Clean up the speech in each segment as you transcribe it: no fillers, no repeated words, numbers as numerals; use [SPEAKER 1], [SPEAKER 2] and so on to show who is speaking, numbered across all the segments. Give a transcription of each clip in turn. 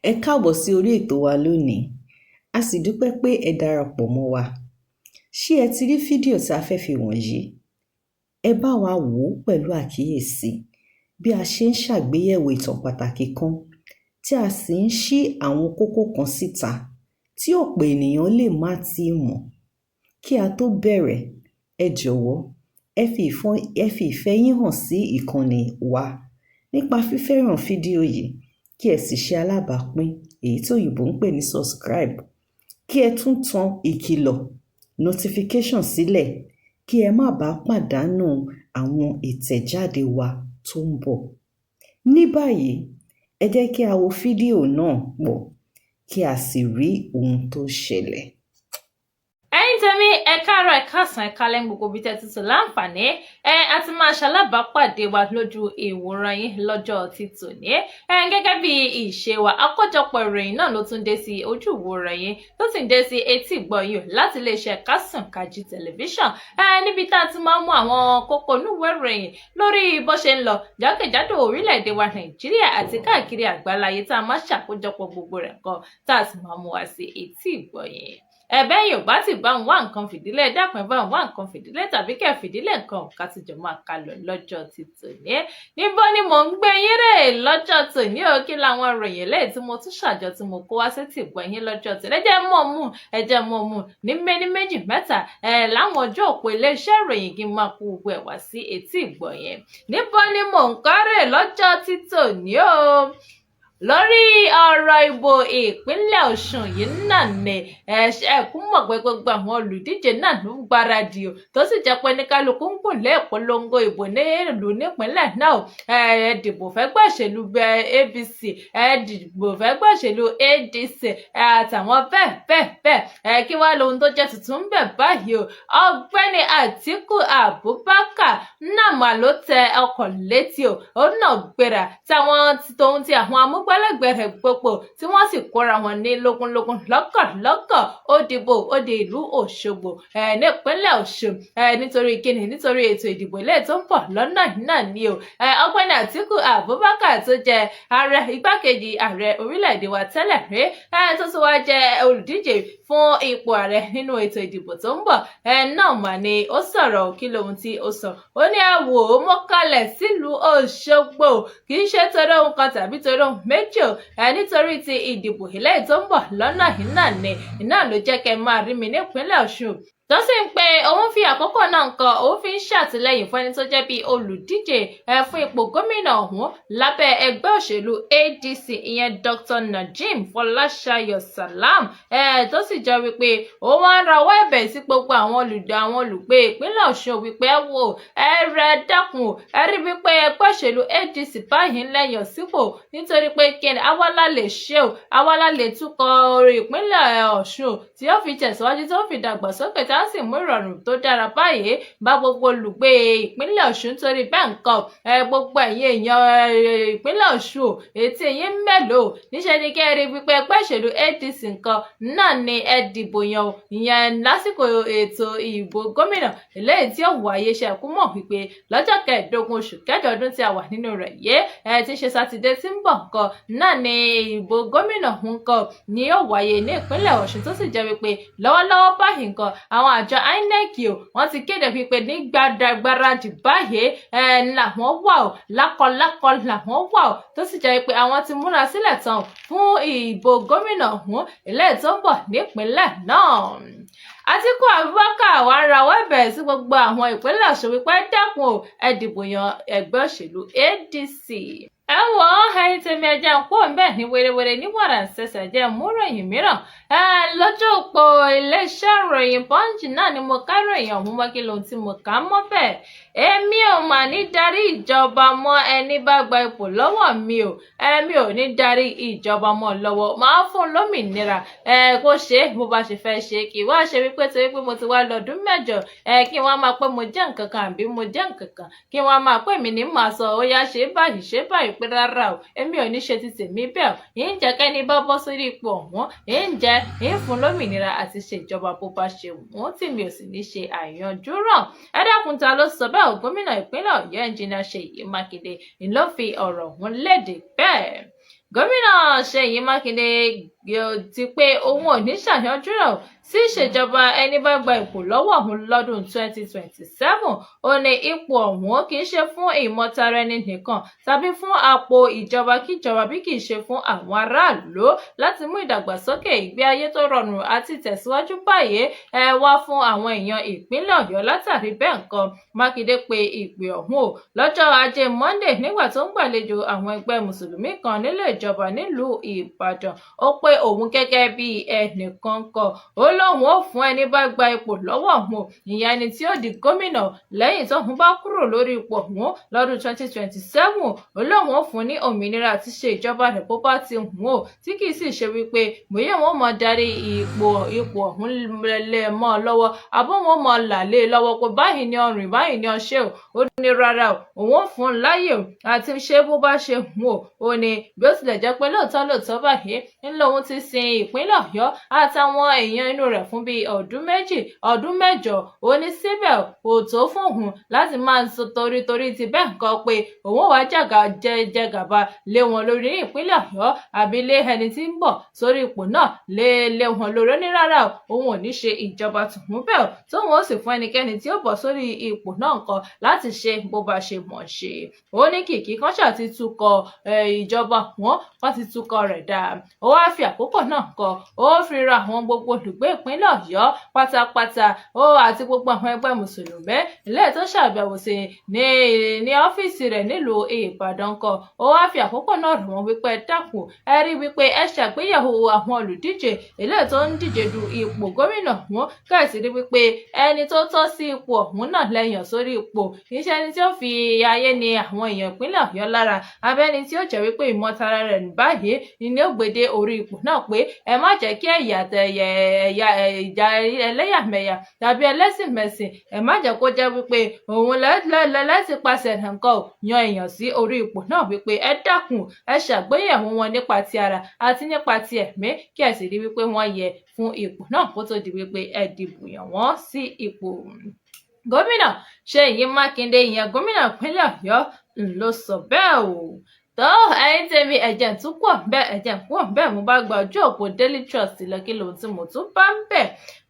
[SPEAKER 1] Ẹ káàbọ̀ sí orí ètò wa lónìí. A sì dúpẹ́ pé ẹ darapọ̀ mọ́ wa. Ṣé ẹ ti rí fídíò tí a fẹ́ fi wọ̀nyí? Ẹ bá wa wò ó pẹ̀lú àkíyèsí bí a ṣe ń ṣàgbéyẹ̀wò ìtàn pàtàkì kan tí a sì ń ṣí àwọn kókó kan síta tí ọ̀pọ̀ ènìyàn lè má tíì mọ̀. Kí a tó bẹ̀rẹ̀, ẹ jọ̀wọ́ ẹ fi ìfẹ́ yín hàn sí ìkànnì wa nípa fífẹ́ràn fídíò yìí, kí ẹ sì ṣe alábàápín èyí tí òyìnbó ń pè ní subscribe. Kí ẹ tún tan ìkìlọ̀ notification sílẹ̀ kí ẹ má bàa pàdánù àwọn ìtẹ̀jáde wa tó ń bọ̀. Ní báyìí, ẹ jẹ́ kí a wo fídíò náà pọ̀ kí a sì rí ohun tó ṣẹlẹ̀.
[SPEAKER 2] Ẹ̀yin tèmi, ẹ káàárọ̀, ẹ káàsán, ẹ kálẹ́ gbogbo bí tẹ́ tuntun láǹfààní a ti máa ṣalábàápàdé wa lójú ìwòran yín lọ́jọ́ ti tòní. Gẹ́gẹ́ bí ìṣe wa, àkójọpọ̀ ìròyìn náà ló tún dé sí ojú ìwòran yín tó sì ń dé sí etí ìgbọ̀nyìn láti iléeṣẹ́ Kásùnkájí tẹlifíṣàn, níbi tá a ti máa ń mú àwọn kókó inúwèé ìròyìn lórí bó ṣe ń lọ jákèjádò orílẹ̀-èdè wa Nàìjíríà àti káàkiri àgbáláyé tá a máa ṣàkójọpọ̀ gbogbo rẹ̀ kan tá a sì máa mú wá sí etí ìgbọ̀nyìn. Ẹ̀bẹ̀ yóò bá ti bá ń wá nǹkan fìdílé, dákun bá ń wá nǹkan fìdílé tàbí kẹ́ fìdílé nǹkan ká ti jọ máa kà lọ lọ́jọ́ ti tòní. Níbo ni mò ń gbé yín rè lọ́jọ́ tòní o? Kí làwọn ìròyìn lẹ́yìn tí mo tún ṣàjọ tí mo kó wá sétí ìgbọ́ yín lọ́jọ́ tòní. Ẹ jẹ́ mọ̀ mú ní méjì mẹ́ta láwọn ọjọ́ òpó iléeṣẹ́ ìròyìn kí n máa kó gbogbo ẹ̀ wá sí etí ìgbọ́ yẹn. Níbo ni mò ń kọ́ rè lọ́jọ́ ti tòní o? Lórí ọ̀rọ̀ ìbò ìpínlẹ̀ Ọ̀ṣun yìí náà ni ẹ̀kú mọ̀ pé gbogbo àwọn olùdíje náà ló ń gbáradì o tó sì jẹ́ pé ní kálukú ń gùn lé ìpolongo ìbò ní ìlú nípínlẹ̀ náà. Ẹ dìbò fẹ́gbẹ́ òṣèlú APC, ẹ dìbò fẹ́gbẹ́ òṣèlú ADC àtàwọn bẹ́ẹ̀. Kí wá lohun tó jẹ́ tuntun ń bẹ̀ báyìí o? Ọ̀gbẹ́ni Àtíkù Abubakar náà mà ló tẹ ọkọ̀ létí o. Ó náà gbéra tóun ti àwọn amúgbálẹ́gbẹ̀ẹ́ gbogbo tí wọ́n sì kóra wọn ní lógúnlógún lọ́kọ̀lọ́kọ̀ ó dìbò ó di ìlú Òṣogbo nípínlẹ̀ Ọ̀ṣun nítorí kíni? Nítorí ètò ìdìbò ilé tó ń bọ̀ lọ́nà náà ni o. Ọ̀gbẹ́ni Àtíkù Abubakar tó jẹ́ igbákejì ààrẹ orílẹ̀-èdè wa tẹ́lẹ̀ rí tó tún wá jẹ́ olùdíje fún ipò ààrẹ nínú ètò ìdìbò tó ń bọ̀ náà mà ni ó sọ̀rọ̀. Kí lohun tí ó sọ? Ó ní ẹ wò ó, mo kalẹ̀ sílùú Òṣogbo kì í ṣe torí ohun kan tàbí torí ohun méjì o, nítorí ti ìdìbò ilé tó ń bọ̀ lọ́nà náà ló jẹ́ kẹ́ máa rí mi nípínlẹ̀ Ọ̀ṣun. Tó sì ń pe òun fi àkókò náà nǹkan òun fi ń ṣàtìlẹ́yìn fún ẹni tó jẹ́ bí olùdíje fún ipò gómìnà ọ̀hún lábẹ́ ẹgbẹ́ òṣèlú ADC, ìyẹn Dr. Najim Fọláṣayọ̀ Salam, tó sì jẹ́ wípé òun á rawọ́ ẹ̀bẹ̀ sí gbogbo àwọn olùgbé ìpínlẹ̀ Ọ̀ṣun wípé ẹ wò dákun ẹ rí wípé ẹgbẹ́ òṣèlú ADC báyìí lẹ́yìn sípò, nítorí pé kíni àwa la lè ṣe o, àwa la lè túkọ̀ ìpínlẹ̀ Ọ̀ṣun tí ó fi tẹ̀síwájú tó fi dàgbàsókè tá sì mú ìrọ̀rùn tó dára báyìí bá gbogbo olùgbé ìpínlẹ̀ Ọ̀ṣun. Torí bẹ́ẹ̀ nǹkan gbogbo ẹ̀yin èèyàn ìpínlẹ̀ Ọ̀ṣun ètí ẹ̀yin mélòó níṣẹ́ ni kẹ́ ẹ rí wípé ẹgbẹ́ ìṣèlú ADC nǹkan náà ni ẹ dìbò yan o, ìyẹn lásìkò ètò ìbò gómìnà eléyìí tí ó wáyé. Ṣe kú mọ̀ wípé lọ́jọ́ 15 oṣù kẹjọ ọdún tí a wà nínú rẹ̀ yé tí ṣe sátidé tí ń bọ̀ nǹkan náà ni ìbò gómìnà nǹkan ni ó wáyé ní ìpínlẹ̀ Ọ̀ṣun. Tó sì jẹ́ wípé lọ́wọ́lọ́wọ́ báyìí nǹkan àwọn àjọ INEC o wọ́n ti kéde wípé ní gbàdàgbàràdì báyìí làwọn wà o, lákọlákọ làwọn wà o. Tó sì jẹ́ pé àwọn ti múra sílẹ̀ tán fún ìbò gómìnà ọ̀hún eléyìí tó ń bọ̀ nípínlẹ̀ náà. Àtíkù Abubakar wá rawọ́ ẹ̀bẹ̀ sí gbogbo àwọn ìpínlẹ̀ Ọ̀ṣun wípé dákun o, ẹ dìbò yan ẹgbẹ́ òṣèlú ADC. Ẹ wò ó, ẹ̀yin tèmi, ẹ jẹ́ n kúrò ńbẹ̀ ní wérewére ní wàrà ṣẹ̀ṣẹ̀ jẹ́ mú ròyìn mìíràn lọ́jọ́ òpó iléeṣẹ́ ìròyìn Punch náà ni mo ká ròyìn ọ̀hún mọ́. Kí lohun tí mo kà á mọ́ bẹ́ẹ̀? Èmi ò mà ní darí ìjọba mọ́ ẹni bá gba ipò lọ́wọ́ mi o, mi ò ní darí ìjọba mọ́ lọ́wọ́, máa fún lómìnira kó ṣe é bó bá ṣe fẹ́ ṣe, kì í wá ṣe wípé torí pé mo ti wá lọ́dún mẹ́jọ kí wọ́n máa pé mo jẹ́ nǹkan kan àbí mo jẹ́ nǹkan kan, kí wọ́n máa pè mí ní màá sọ ó yá ṣe báyìí pé rárá o, èmi ò ní ṣe ti tèmi bẹ́ẹ̀ o. ń jẹ́ kẹ́ni bá bọ́ sórí ipò ọ̀hún, ń fún lómìnira àti ṣèjọba bó bá ṣe wọ́n, tí mi ò sì ní ṣe àyànjú ràn. Ẹ dákun, ta ló sọ bẹ́ẹ̀ o? Gómìnà ìpínlẹ̀ Ọ̀yọ́ Ẹnjiníà Ṣèyí Mákindé ló fi ọ̀rọ̀ ọ̀hún léde bẹ́ẹ̀. gómìnà Ṣèyí Mákindé ti pé òun ò ní ṣàyànjú rẹ̀ sí ìṣèjọba ẹni bá gba ipò lọ́wọ́ òun lọ́dún 2027. Ó ní ipò ọ̀hún kì í ṣe fún ìmọ̀tara ẹni nìkan tàbí fún àpò ìjọba kíjọba bí kì í ṣe fún àwọn aráàlú láti mú ìdàgbàsókè ìgbé ayé tó rọrùn àti tẹ̀síwájú báyìí wá fún àwọn èèyàn ìpínlẹ̀ Ọ̀yọ́. Látàrí bẹ́ẹ̀ nǹkan, Mákindé pe ìpè ọ̀hún o lọ́jọ́ Ajé Monday nígbà tó ń gbàlejò àwọn ẹgbẹ́ mùsùlùmí kan nílé ìjọba nílùú Ìbàdàn. Ó pé òun gẹ́gẹ́ bí ẹnìkan kọ́, ó lóun ó fún ẹni bá gba ipò lọ́wọ́ òun, ìyẹn ẹni tí ó di gómìnà lẹ́yìn tóun bá kúrò lórí ipò òun lọ́dún 2027. Ó lóun ó fún ní òmìnira àti ṣe ìjọba rẹ̀ bó bá ti hùn ó, tí kì í sì ṣe wípé bóyá wọn mọ darí ipò ọ̀hún lè mọ́ ọ lọ́wọ́ àbó wọn mọ là lé lọ́wọ́ pé báyìí ni ọrìn báyìí ni ọṣẹ o. Ó ní rárá o, òun ó fún un láyè o àti ṣe bó bá ṣe hùn ó. Ó ní bí ó tilẹ̀ jẹ́ pé lóòótọ́ báyìí ńlọ òun ti sin ìpínlẹ̀ Ọ̀yọ́ àtàwọn èèyàn inú rẹ̀ fún bíi ọdún mẹ́jọ. Ó ní síbẹ̀ kò tó fún òun láti máa sọ torí ti bẹ́ẹ̀ nǹkan pé òun wàá jẹgàba lé wọn lórí ní ìpínlẹ̀ Ọ̀yọ́ àbí lé ẹni tí ń bọ̀ sórí ipò náà lé wọn lórí. Ó ní rárá o, òun ò ní ṣe ìjọba tòun bẹ́ẹ̀ tóun ó sì fún ẹnikẹ́ni tí ó bọ̀ sórí ipò náà nǹkan láti ṣe bó bá ṣe mọ̀ ṣe. Ó ní kìkì kan ṣáà ti tukọ̀ ìjọba wọ́n ti tukọ̀ rẹ̀ dáa. Ó wá fi àkókò náà kọ́, ó fi ra àwọn gbogbo olùgbé ìpínlẹ̀ Ọ̀yọ́ pátápátá àti gbogbo àwọn ẹgbẹ́ mùsùlùmí ilé tó ṣàbẹ̀wò sí ní ọ́fíìsì rẹ̀ nílùú Ìbàdàn kọ́. Ó wá fi àkókò náà rọ̀ wọ́n wípé dákun ẹ rí wípé ẹ ṣàgbéyẹ̀wò àwọn olùdíje ilé tó ń díje du ipò gómìnà wọn kẹ́sì rí wípé ẹni tó tọ́ sí ipò ọ̀hún náà lẹ́yìn sórí ipò iṣẹ́ ẹni tí ó fi ayé ni àwọn èèyàn ìpínlẹ̀ Ọ̀yọ́ lára abẹ́ni tí ó jẹ́ wípé ìmọ̀tara rẹ̀ báyìí ni ó gbèdé orí ipò náà pé ẹ má jẹ́ kí ìjà ẹlẹ́yàmẹ̀yà tàbí ẹlẹ́sìnmẹ̀sìn ẹ má jẹ́ kó jẹ́ wípé òun lẹ́sìn pàṣẹ nǹkan yan èèyàn sí orí ipò náà wípé ẹ dákun ẹ ṣàgbéyẹ̀wò wọn nípa ti ara àti nípa ti ẹ̀mí kí ẹ sì rí wípé wọ́n yẹ fún ipò náà kó tó di wípé ẹ dìbò yàn wọ́n sí ipò. Gómìnà Ṣèyí Mákindé ìyẹn gómìnà ìpínlẹ̀ Ọ̀yọ́ ló sọ bẹ́ẹ̀ o. tó ẹ̀yin tèmi ẹ̀jẹ̀ tún pọ̀ bẹ́ẹ̀ mo bá gba ojú òpó Daily Trust lọ kí lóhun tí mo tún bá ń bẹ̀.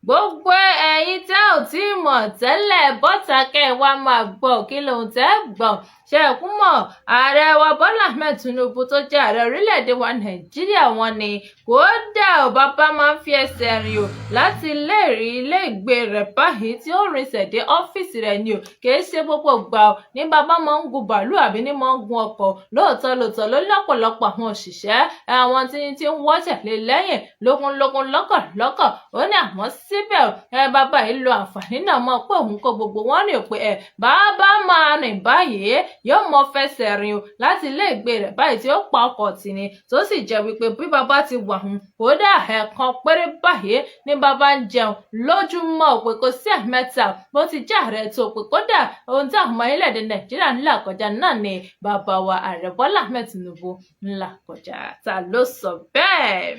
[SPEAKER 2] Gbogbo ẹ̀yin tẹ́ ò tí mọ̀ tẹ́lẹ̀ bọ́ta kẹ́ ẹ wá máa gbọ́ kí lóhun tẹ́ gbọ́. Ṣé ẹ kú mọ̀ ààrẹ wa Bọ́lá Ahmed Tinubu tó jẹ́ ààrẹ orílẹ̀-èdè wa Nàìjíríà wọn ni kódà bàbá máa ń fi ẹsẹ̀ rìn o láti ilé ìgbé rẹ̀ báyìí tí ó rinṣẹ̀ dé ọ́fíìsì rẹ̀ ni o kì í ṣe gbogbo gbà o ní bàbá máa ń gun bàálù àbí ní máa ń gun ọkọ̀ lóòótọ́ ló lọ́pọ̀lọpọ̀ àwọn òṣìṣẹ́ àwọn tí ń wọ́ tẹ̀lé lẹ́yìn lógún lọ́kọ̀ ó ní àmọ́ síbẹ̀ bàbá yìí lo àǹfààní náà mọ̀ pé òun kó gbogbo wọn rìn pé bàbá máa rìn báyìí yóò mọ fẹsẹ̀ rìn o láti ilé ìgbé rẹ̀ báyìí tí ó pa ọkọ̀ tì ní tó sì jẹ́ wípé bí bàbá ti wà hùn kódà ẹ̀ẹ̀kan péré báyìí ní bàbá ń jẹun lójúmọ́ pé kò sí ẹ̀mẹ́ta bó ti jẹ́ ààrẹ tó pé kódà ohun tí àwọn ọmọ orílẹ̀-èdè Nàìjíríà ń là kọjá náà ni bàbá wa ààrẹ Bọ́lá Ahmed Tinubu ń là kọjá. Ta ló sọ bẹ́ẹ̀?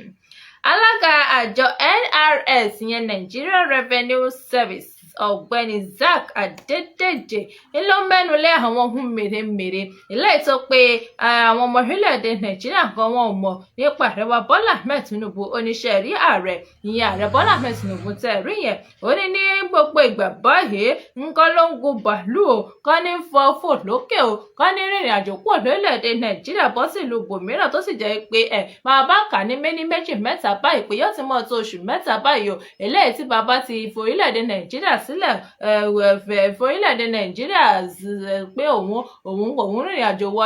[SPEAKER 2] Alága àjọ NRS ìyẹn Nigeria Revenue Service ọ̀gbẹ́ni Zack Adédèjì ló mẹ́nu lé àwọn ohun mèremère eléyìí tó pé àwọn ọmọ orílẹ̀-èdè Nàìjíríà kan wọn ò mọ̀ nípa ààrẹ wa Bọ́lá Ahmed Tinubu oníṣẹ́ rí ààrẹ ìyẹn ààrẹ Bọ́lá Ahmed Tinubu tẹ̀ rí yẹn ó ní gbogbo ìgbà báyìí nǹkan ló ń gun bàálù o kọ́ ní fò lókè o kọ́ ní rìnrìn àjò kúrò lórílẹ̀-èdè Nàìjíríà bọ́ sí ìlú bòmíràn tó sì jẹ́ pé máa bá kà ní méjì mẹ́ta báyìí pé yóò ti mọ̀ tó oṣù mẹ́ta báyìí o eléyìí tí bàbá ti forílẹ̀-èdè Nàìjíríà sílẹ̀ forílẹ̀-èdè Nàìjíríà pé òun rìnrìn àjò wọ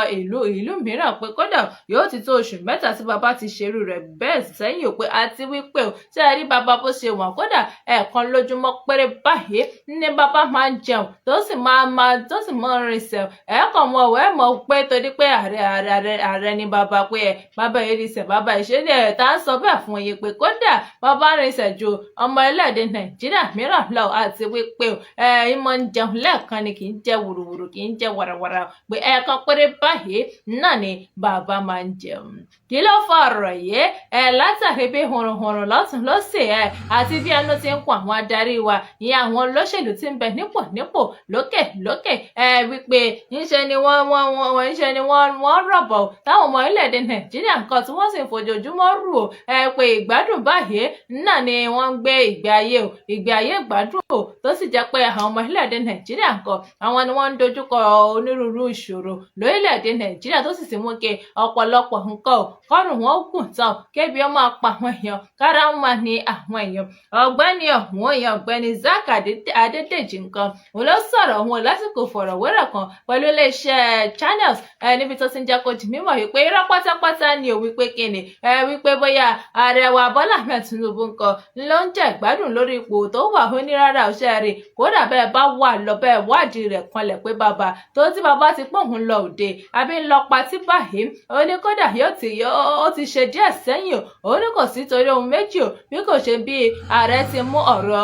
[SPEAKER 2] ìlú mìíràn pé kódà yóò ti tó oṣù mẹ́ta tí bàbá ti ṣerú rẹ̀ bẹ́ẹ̀ sẹ́yìn o pé àti wípé o tí ẹ rí bàbá bó ṣe wọ̀n kódà ẹ̀ẹ̀kan lójúmọ́ péré báyìí ní bàbá máa ń jẹun tó sì máa rinṣẹ́ ẹ̀ẹ̀kan mọ̀ ọ̀wẹ́ mọ̀ pé torí pé ààrẹ ni bàbá pé bàbá yìí rinṣẹ́ bàbá ìṣẹ́lẹ̀ tá ń sọ bẹ́ẹ̀ fún iye pé kódà bàbá rinṣẹ́ ju ọmọ ilẹ̀-èdè Nàìjíríà mìíràn lọ àti wípé ìmọ̀ ń jẹun lẹ́ẹ̀kan ni kì í jẹ wùrùwùrù kì í jẹ wàràwàrà pé ẹ̀ẹ̀kan péré báyìí náà ni bàbá máa ń jẹun. Kí ló fa ọ̀rọ̀ yìí? Látàrí bí hùrùhùrù lọ́tùn lósì àti bí ẹnu ti ń kun àwọn adarí wa ìyẹn àwọn olóṣèlú tí ń bẹ nípò lókè wípé ńṣe ni wọ́n rọ̀bọ̀ táwọn ọmọ orílẹ̀-èdè Nàìjíríà nǹkan tí wọ́n sì ń fojoojúmọ́ rù ó pé ìgbádùn báyìí náà ni wọ́n ń gbé ìgbé ayé ìgbádùn tó sì jẹ́ pé àwọn ọmọ orílẹ̀-èdè Nàìjíríà nǹkan àwọn ni wọ́n ń dojúkọ onírúurú ìṣòro lórílẹ̀-èdè Nàìjíríà tó sì ti mú kí ọ̀pọ̀lọpọ̀ nǹkan kọ́rùn wọn gùn tán kébi ó máa pa àwọn èèyàn kára ó máa ní àwọn èèyàn. Ọ̀gbẹ́ni Zack Adédèjì nǹkan òun ló sọ̀rọ̀ òun lásìkò fọ̀rọ̀wérọ̀ kan pẹ̀lú iléeṣẹ́ Channels níbi tó ti ń jẹ́ kó di mímọ̀ wípé irọ́ pátápátá ni ò wípé kíni wípé bóyá ààrẹ wa Bọ́lá Ahmed Tinubu nǹkan ló ń jẹ ìgbádùn lórí ipò tó wà ó ní rárá ọ̀ṣẹ́ rẹ̀ kódà bẹ́ẹ̀ bá wà lọ bẹ́ẹ̀ wádìí rẹ̀ kanlẹ̀ pé bàbá tó tí bàbá ti pọ̀ òun lọ òde àbí ń lọ patí báyìí ó ní kódà ó ti ṣe díẹ̀ sẹ́yìn ó ní kò sí torí ohun méjì bí kò ṣe bí ààrẹ ti mú ọ̀rọ̀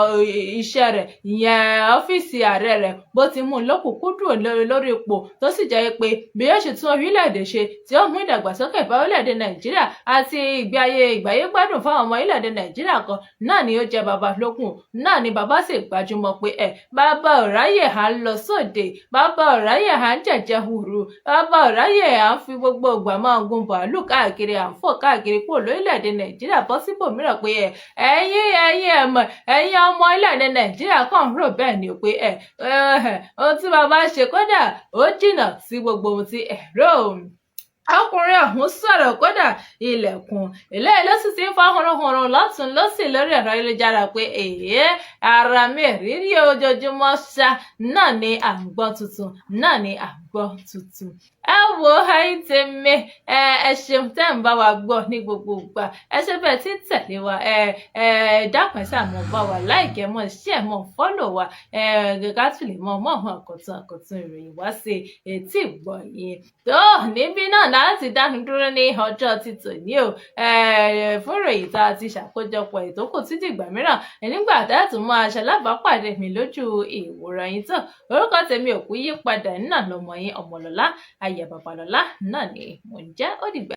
[SPEAKER 2] iṣẹ́ rẹ̀ ìyẹn ọ́fíìsì ààrẹ rẹ̀ bó ti mú lókùnkúndùn lórí ipò tó sì jẹ́ pé bí yóò ṣe tún orílẹ̀-èdè ṣe tí ó mú ìdàgbàsókè bá orílẹ̀-èdè Nàìjíríà àti ìgbáyé gbádùn fáwọn ọmọ orílẹ̀-èdè Nàìjíríà kan náà ni ó jẹ bàbá lókun náà ni bàbá sì gbajúmọ̀ pé bàbá ò ráyè à ń lọ sóde bàbá ò ráyè à ń jẹ̀jẹ̀ hùrù bàbá ò ráyè à ń fi gbogbo ìgbà máa gun bàálù káàkiri à ń fò káàkiri kúrò lórílẹ̀-èdè Nàìjíríà bọ́ síbòmíràn pé ẹ̀yin ọmọ orílẹ̀-èdè Nàìjíríà kàn ń rò bẹ́ẹ̀ ni pé ohun tí bàbá ṣe kódà ó jìnnà sí gbogbo ohun tí ẹ̀rọ ọkùnrin ọ̀hún sọ̀rọ̀ kódà ilẹ̀kùn eléyìí ló sì ti ń fa hurunhurun lọ́tùn lósì lórí ẹ̀rọ ayélujára pé ara mi rírí ojoojúmọ́ ṣá náà ni à ń gbọ́ tuntun náà ni à ń gbọ́ tuntun. Ẹ wo ẹ̀yin tèmi ẹ ṣeun tẹ́ ń bá wa gbọ́ ní gbogbo ìgbà ẹ ṣe bẹ́ẹ̀ tí ń tẹ̀lé wa dákun ẹ sáà mọ̀ bá wa láìkẹ́ mọ̀ ṣíẹ̀ mọ̀ fọ́lọ̀ wa gẹ́gẹ́ tún lè mọ̀ àwọn àkọ́tún ìròyìn wá sí etí ìgbọ́ yín tó níbí náà láti dánu dúró ní ọjọ́ ti tòní o fún ìròyìn tá a ti ṣàkójọpọ̀ ètò kò títí ìgbà mìíràn nígbà tẹ́tù máa ṣalábàápàdé mi lójú ìwòran yín tán orúkọ tèmi ò kú yí padà náà lọmọ yín Ọmọlọ́lá Ayà Babalọ́lá náà ni mò ń jẹ́ ó dìgbà.